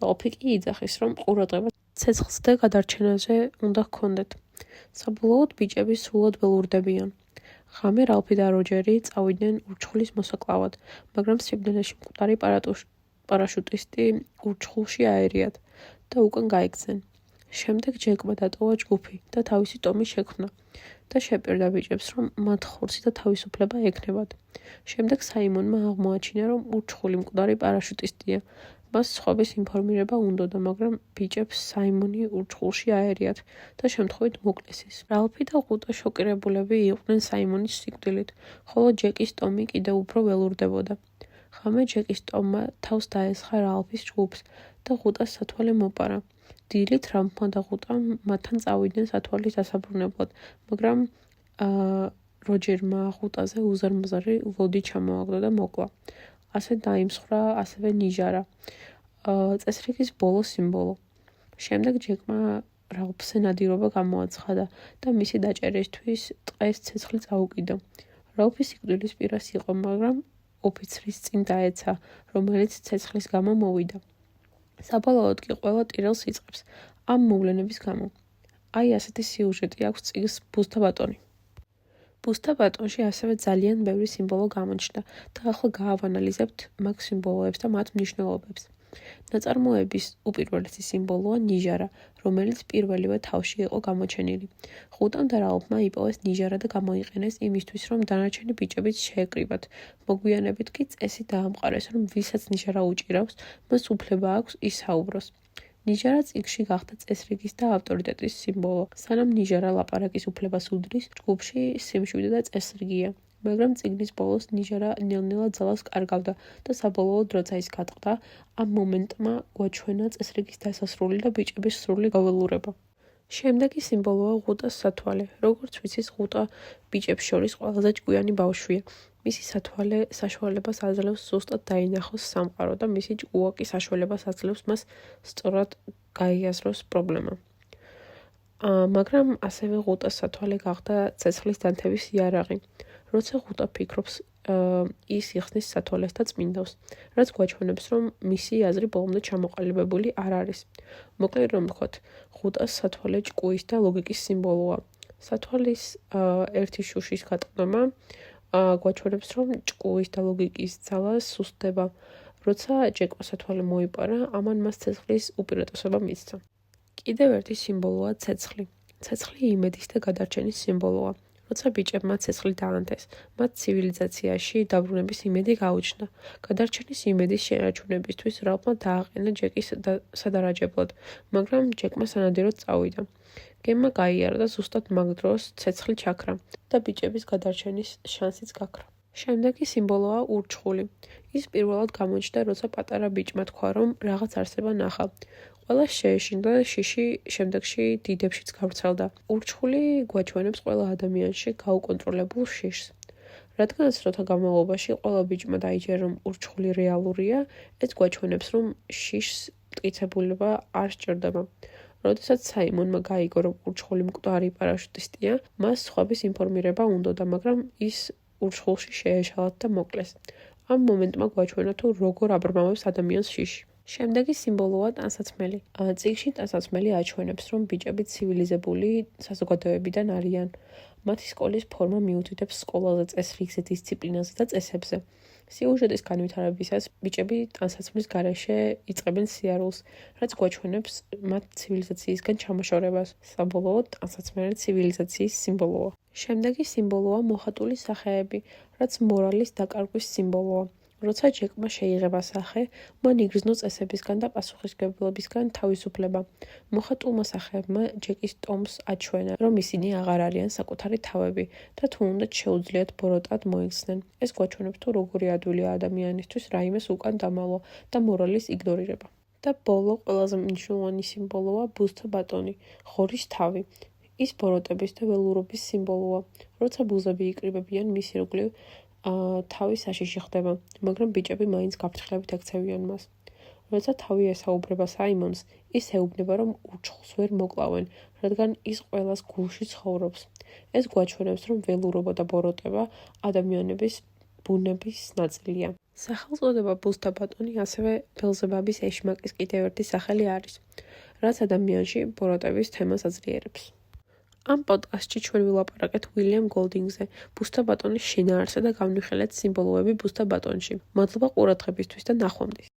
რალფი კი იძახის, რომ ყურადღება ცეცხლს და გადარჩენაზე უნდა ჰქონდეთ. საბოლოოდ ბიჭები სრულად ველურდებიან. ღამე რალფი და როჯერი წავიდნენ ურჩხულის მოსაკლავად, მაგრამ სიბრმილეში მკვდარი პარაშუტისტი ურჩხულში აერიათ და უკან გაიქცნენ. შემდეგ ჯეკმა დატოვა ჯგუფი და თავისი ტომი შექმნა და შეპირდა ბიჭებს, რომ მათ ხორცი და თავისუფლება ექნებათ. შემდეგ საიმონმა აღმოაჩინა, რომ ურჩხული მკვდარი პარაშუტისტია. მას სხვების ინფორმირება უნდოდა, მაგრამ ბიჭებს საიმონი ურჩხულში აერიათ და შემთხვევით მოკლეს. რალფი და ღუტა შოკირებულები იყვნენ საიმონის სიკვდილით, ხოლო ჯეკის ტომი კიდევ უფრო ველურდებოდა. ღამე ჯეკის ტომმა თავს დაესხა რალფის ჯგუფს და ღუტას სათვალე მოპარა. დილით რალფმა და ღუტამ მათთან წავიდნენ სათვალის დასაბრუნებლად, მაგრამ როჯერმა ღუტაზე უზარმაზარი ლოდი ჩამოაგდო და მოკლა. ასე დაიმსხვრა ასევე ნიჟარა, წესრიგის ბოლო სიმბოლო. შემდეგ ჯეკმა რალფს ნადირობა გამოაცხადა და მისი დაჭერისთვის ტყეს ცეცხლი წაუკიდა. რალფი სიკვდილის პირას იყო, მაგრამ ოფიცრის წინ დაეცა, რომელიც ცეცხლის გამო მოვიდა. საბოლოოდ კი ყველა ტირელს იწყებს ამ მოვლენების გამო. აი ასეთი სიუჟეტი აქვს წიგნს ბუზთა ბატონი. ბუზთა ბატონში ასევე ძალიან ბევრი სიმბოლო გამოჩნდა და ახლა გაავანალიზებთ მაგ სიმბოლოებს და მათ მნიშვნელობებს. ნაწარმოების უპირველესი სიმბოლოა ნიჟარა, რომელიც პირველივე თავში იყო გამოჩენილი. ღუტამ და რალფმა იპოვეს ნიჟარა და გამოიყენეს იმისთვის, რომ დანარჩენი ბიჭებიც შეეკრიბათ. მოგვიანებით კი წესი დაამყარეს, რომ ვისაც ნიჟარა უჭირავს, მას უფლება აქვს ისაუბროს. ნიჟარა წიგნში გახდა წესრიგის და ავტორიტეტის სიმბოლო. სანამ ნიჟარა ლაპარაკის უფლებას უდრის, ჯგუფში სიმშვიდე და წესრიგია. მაგრამ წიგნის ბოლოს ნიჟარა ნელ-ნელა ძალას კარგავდა და საბოლოოდ, როცა ის გატყდა, ამ მომენტმა გვაჩვენა წესრიგის დასასრული და ბიჭების სრული გაველურება. შემდეგი სიმბოლოა ღუტას სათვალე. როგორც ვიცით, ღუტა ბიჭებს შორის ყველაზე ჭკვიანი ბავშვია. მისი სათვალე საშუალებას აძლევს ზუსტად დაინახოს სამყარო და მისი ჭკუა კი საშუალებას აძლევს მას სწორად გაიაზროს პრობლემა. მაგრამ ასევე ღუტას სათვალე გახდა ცეცხლის დანთების იარაღი. როცა ღუტა ფიქრობს, ის იხსნის სათვალეს და წმინდავს, რაც გვაჩვენებს, რომ მისი აზრი ბოლომდე ჩამოყალიბებული არ არის. მოკლედ რომ ვთქვათ, ღუტას სათვალე ჭკუის და ლოგიკის სიმბოლოა. სათვალის ერთი შუშის გატყდომა გვაჩვენებს, რომ ჭკუის და ლოგიკის ძალა სუსტდება. როცა ჯეკმა სათვალე მოიპარა, ამან მას ცეცხლის უპირატესობა მისცა. კიდევ ერთი სიმბოლოა ცეცხლი. ცეცხლი იმედის და გადარჩენის სიმბოლოა. როცა ბიჭებმა ცეცხლი დაანთეს, მათ ცივილიზაციაში დაბრუნების იმედი გაუჩნდა. გადარჩენის იმედის შენარჩუნებისთვის რალფმა დააყენა ჯეკის სადარაჯებლად, მაგრამ ჯეკმა სანადიროდ წავიდა. გემმა გაიარა და ზუსტად მაგ დროს ცეცხლი ჩაქრა და ბიჭების გადარჩენის შანსიც გაქრა. შემდეგი სიმბოლოა ურჩხული. ის პირველად გამოჩნდა, როცა პატარა ბიჭმა თქვა, რომ რაღაც არსება ნახა. ყველა შეეშინდა და შიში შემდეგში დიდებშიც გავრცელდა. ურჩხული გვაჩვენებს ყველა ადამიანში გაუკონტროლებულ შიშს. რადგან დროთა განმავლობაში ყველა ბიჭმა დაიჯერა, რომ ურჩხული რეალურია, ეს გვაჩვენებს, რომ შიშს მტკიცებულება არ სჭირდება. როდესაც საიმონმა გაიგო, რომ ურჩხული მკვდარი პარაშუტისტია, მას სხვების ინფორმირება უნდოდა, მაგრამ ის ურჩხულში შეეშალათ და მოკლეს. ამ მომენტმა გვაჩვენა, თუ როგორ აბრმავებს ადამიანს შიში. შემდეგი სიმბოლოა ტანსაცმელი. წიგნში ტანსაცმელი აჩვენებს, რომ ბიჭები ცივილიზებული საზოგადოებიდან არიან. მათი სკოლის ფორმა მიუთითებს სკოლაზე, წესრიგზე, დისციპლინაზე და წესებზე. სიუჟეტის განვითარებისას ბიჭები ტანსაცმლის გარეშე იწყებენ სიარულს, რაც გვაჩვენებს მათ ცივილიზაციისგან ჩამოშორებას. საბოლოოდ ტანსაცმელი ცივილიზაციის სიმბოლოა. შემდეგი სიმბოლოა მოხატული სახეები, რაც მორალის დაკარგვის სიმბოლოა. როცა ჯეკმა შეიღება სახე, მან იგრძნო წესებისგან და პასუხისმგებლობისგან თავისუფლება. მოხატულმა სახეებმა ჯეკის ტომს აჩვენა, რომ ისინი აღარ არიან საკუთარი თავები და თუ უნდათ შეუძლიათ ბოროტად მოიქცნენ. ეს გვაჩვენებს, თუ როგორი ადვილია ადამიანისთვის რაიმეს უკან დამალვა და მორალის იგნორირება. და ბოლო ყველაზე მნიშვნელოვანი სიმბოლოა ბუზთა ბატონი, ღორის თავი. ის ბოროტების და ველურობის სიმბოლოა. როცა ბუზები იკრიბებიან, მისი ირგვლივ თავი საშიში ხდება, მაგრამ ბიჭები მაინც გაფრთხილებით ექცევიან მას. როცა თავი ესაუბრება საიმონს, ის ეუბნება, რომ ურჩხულს ვერ მოკლავენ, რადგან ის ყველას გულში ცხოვრობს. ეს გვაჩვენებს, რომ ველურობა და ბოროტება ადამიანების ბუნების ნაწილია. სახელწოდება ბუსტა ბატონი ასევე ბელზებაბის ეშმაკის კიდევ ერთი სახელი არის, რაც ადამიანში ბოროტების თემას აძლიერებს. ამ პოდკასტში ჩვენ ვილაპარაკეთ უილიამ გოლდინგზე, ბუსტა ბატონის შინაარსზე და განვიხილეთ სიმბოლოები ბუსტა ბატონში. მადლობა ყურადღებისთვის და ნახვამდის.